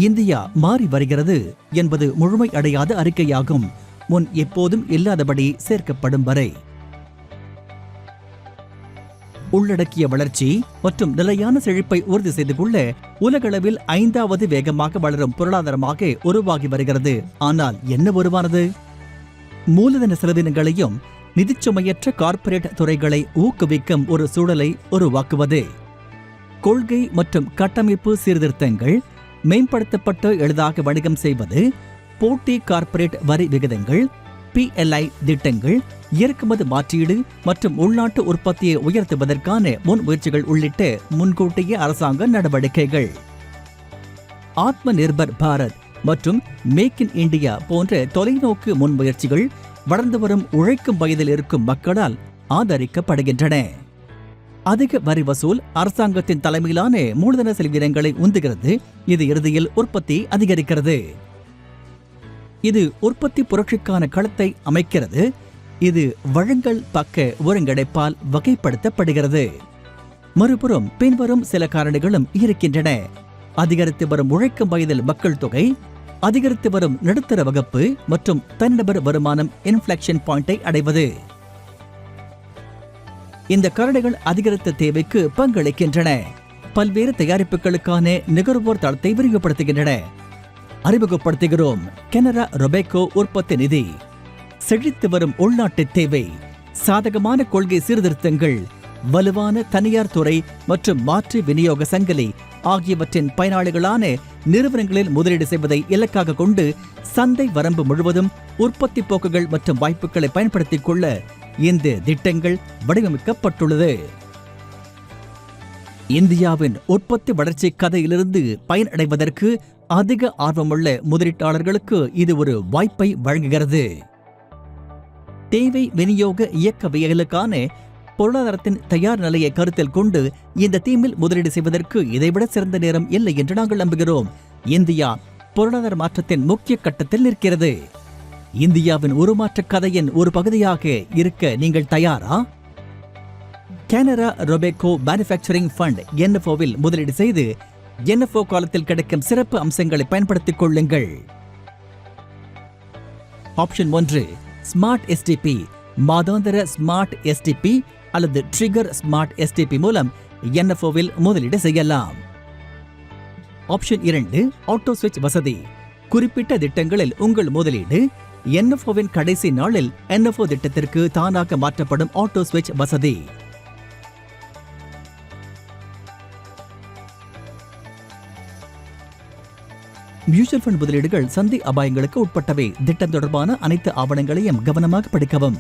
India மாறி வருகிறது என்பது முழுமை அடையாத அறிக்கையாகும், முன் எப்போதும் இல்லாதபடி சேர்க்கப்படும் வரை. உள்ளடக்கிய வளர்ச்சி மற்றும் நிலையான செழிப்பை உறுதி செய்து கொள்ள உலகளவில் 5வது வேகமாக வளரும் பொருளாதாரமாக உருவாகி வருகிறது. ஆனால் என்ன உருவானது? மூலதன செலவினங்களையும் நிதிச்சுமையற்ற கார்ப்பரேட் துறைகளை ஊக்குவிக்கும் ஒரு சூழலை உருவாக்குவது. கொள்கை மற்றும் கட்டமைப்பு சீர்திருத்தங்கள், மேம்படுத்தப்பட்டு எளிதாக வணிகம் செய்வது, போட்டி கார்ப்பரேட் வரி விகிதங்கள், PLI திட்டங்கள், இறக்குமதி மாற்றீடு மற்றும் உள்நாட்டு உற்பத்தியை உயர்த்துவதற்கான முன்முயற்சிகள் உள்ளிட்ட முன்கூட்டிய அரசாங்க நடவடிக்கைகள். ஆத்ம நிர்பர் பாரத் மற்றும் மேக் இன் இந்தியா போன்ற தொலைநோக்கு முன்முயற்சிகள் வளர்ந்து வரும் உழைக்கும் வயதில் இருக்கும் மக்களால் ஆதரிக்கப்படுகின்றன. அதிக வரி வசூல் அரசாங்கத்தின் தலைமையிலான மூலதன செலவினங்களை உந்துகிறது. இது இறுதியில் உற்பத்தி அதிகரிக்கிறது. இது உற்பத்தி புரட்சிக்கான களத்தை அமைக்கிறது. இது வழங்கல் பக்க ஒருங்கிணைப்பால் வகைப்படுத்தப்படுகிறது. மறுபுறம் பின்வரும் சில காரணிகளும் இருக்கின்றன. அதிகரித்து வரும் உழைக்கும் வயதில் மக்கள் தொகை, அதிகரித்து வரும் நடுத்தர வகுப்பு மற்றும் தனிநபர் வருமானம் இன்ஃப்ளெக்ஷன் பாயிண்டை அடைவது. இந்த காரணிகள் அதிகரித்த தேவைக்கு பங்களிக்கின்றன. பல்வேறு தயாரிப்புகளுக்கான நுகர்வோர் தளத்தை விரிவுபடுத்துகின்றன. அறிமுகப்படுத்துகிறோம் கனரா ரொபேக்கோ உற்பத்தி நிதி. செழித்து வரும் உள்நாட்டு தேவை, சாதகமான கொள்கை சீர்திருத்தங்கள், வலுவான தனியார் துறை மற்றும் மாற்று விநியோக சங்கிலி ஆகியவற்றின் பயனாளிகளான நிறுவனங்களில் முதலீடு செய்வதை இலக்காக கொண்டு சந்தை வரம்பு முழுவதும் உற்பத்தி போக்குகள் மற்றும் வாய்ப்புகளை பயன்படுத்திக் கொள்ள இந்த திட்டங்கள் வடிவமைக்கப்பட்டுள்ளது. இந்தியாவின் உற்பத்தி வளர்ச்சி கதையிலிருந்து பயனடைவதற்கு அதிக ஆர்வமுள்ள முதலீட்டாளர்களுக்கு இது ஒரு வாய்ப்பை வழங்குகிறது. தேவை விநியோக இயக்கவியலுக்கான பொருளாதாரத்தின் தயார் நிலையை கருத்தில் கொண்டு இந்த தீமில் முதலீடு செய்வதற்கு இதைவிட சிறந்த நேரம் இல்லை என்று நாங்கள் நம்புகிறோம். இந்தியா பொருளாதார மாற்றத்தின் முக்கிய கட்டத்தில் நிற்கிறது. இந்தியாவின் உருமாற்ற கதையின் ஒரு பகுதியாக இருக்க நீங்கள் தயாரா? கேனரா ரொபேக்கோ மேனுஃபேக்சரிங் ஃபண்ட் NFOவில் முதலீடு செய்து NFO காலத்தில் கிடைக்கும் சிறப்பு அம்சங்களை பயன்படுத்திக் கொள்ளுங்கள். ஆப்ஷன் 1, ஸ்மார்ட் STP, மாதாந்திர ஸ்மார்ட் STP அல்லது ட்ரிகர் ஸ்மார்ட் STP மூலம் NFOவில் முதலீடு செய்யலாம். ஆப்ஷன் 2, ஆட்டோ ஸ்விட்ச் வசதி. குறிப்பிட்ட திட்டங்களில் உங்கள் முதலீடு NFOவின் கடைசி நாளில் NFO திட்டத்திற்கு தானாக மாற்றப்படும் ஆட்டோ ஸ்விட்ச் வசதி. மியூச்சுவல் ஃபண்ட் முதலீடுகள் சந்தை அபாயங்களுக்கு உட்பட்டவை. திட்டம் தொடர்பான அனைத்து ஆவணங்களையும் கவனமாக படிக்கவும்.